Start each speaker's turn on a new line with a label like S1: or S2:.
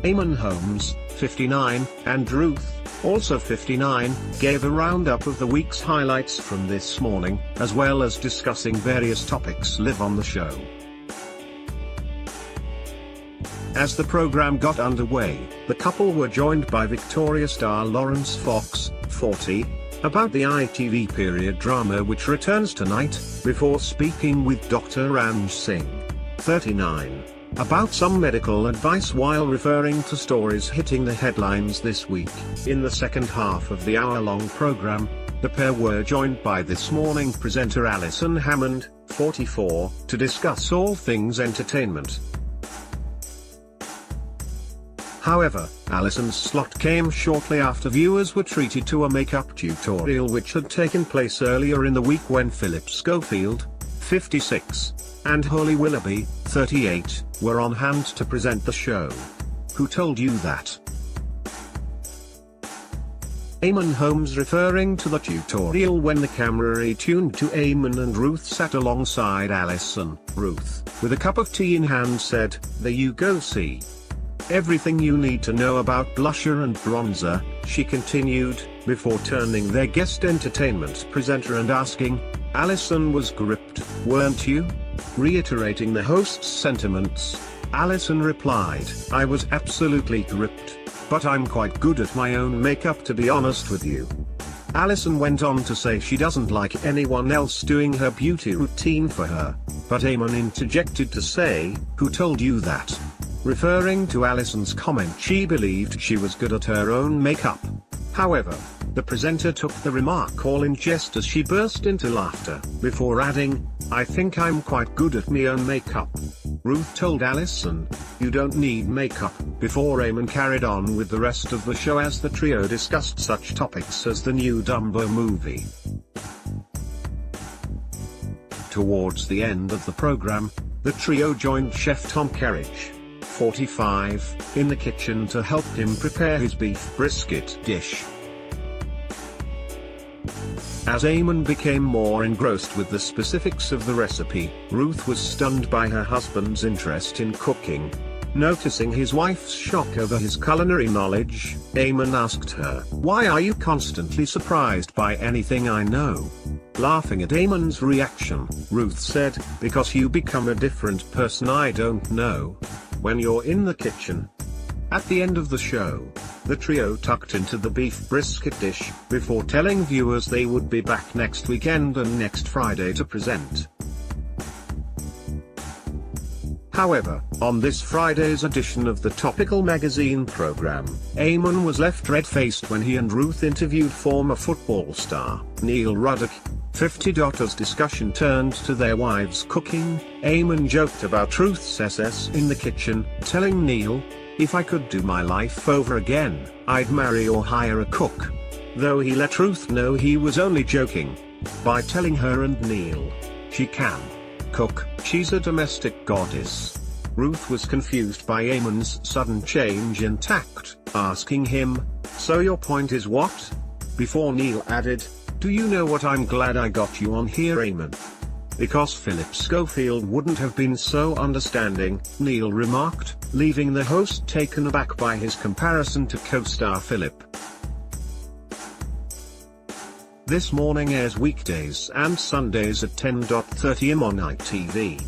S1: Eamonn Holmes, 59, and Ruth, also 59, gave a roundup of the week's highlights from This Morning, as well as discussing various topics live on the show. As the program got underway, the couple were joined by Victoria star Laurence Fox, 40, about the ITV period drama which returns tonight, before speaking with Dr. Ranj Singh, 39, about some medical advice while referring to stories hitting the headlines this week. In the second half of the hour-long program, the pair were joined by This Morning presenter Alison Hammond, 44, to discuss all things entertainment. However, Alison's slot came shortly after viewers were treated to a makeup tutorial which had taken place earlier in the week when Philip Schofield, 56, and Holly Willoughby, 38, were on hand to present the show. Who told you that? Eamonn Holmes referring to the tutorial when the camera retuned to Eamonn and Ruth sat alongside Alison. Ruth, with a cup of tea in hand, said, "There you go, see. Everything you need to know about blusher and bronzer," she continued, before turning their guest entertainment presenter and asking, "Alison was gripped, weren't you?" Reiterating the host's sentiments, Alison replied, "I was absolutely gripped, but I'm quite good at my own makeup, to be honest with you." Alison went on to say she doesn't like anyone else doing her beauty routine for her, but Eamonn interjected to say, "Who told you that?" referring to Alison's comment she believed she was good at her own makeup. However, the presenter took the remark all in jest as she burst into laughter, before adding, "I think I'm quite good at me own makeup." Ruth told Alison, "You don't need makeup," before Eamonn carried on with the rest of the show as the trio discussed such topics as the new Dumbo movie. Towards the end of the program, the trio joined Chef Tom Kerridge, 45, in the kitchen to help him prepare his beef brisket dish. As Eamonn became more engrossed with the specifics of the recipe, Ruth was stunned by her husband's interest in cooking. Noticing his wife's shock over his culinary knowledge, Eamonn asked her, "Why are you constantly surprised by anything I know?" Laughing at Eamonn's reaction, Ruth said, "Because you become a different person I don't know when you're in the kitchen." At the end of the show, the trio tucked into the beef brisket dish, before telling viewers they would be back next weekend and next Friday to present. However, on this Friday's edition of the Topical magazine program, Eamonn was left red-faced when he and Ruth interviewed former football star Neil Ruddock, 50. As discussion turned to their wives' cooking, Eamonn joked about Ruth's SS in the kitchen, telling Neil, "If I could do my life over again, I'd marry or hire a cook," though he let Ruth know he was only joking, by telling her and Neil, "She can cook, she's a domestic goddess." Ruth was confused by Eamonn's sudden change in tact, asking him, "So your point is what?" Before Neil added, "Do you know what, I'm glad I got you on here, Eamonn. Because Philip Schofield wouldn't have been so understanding," Neil remarked, leaving the host taken aback by his comparison to co-star Philip. This Morning airs weekdays and Sundays at 10:30 am on ITV.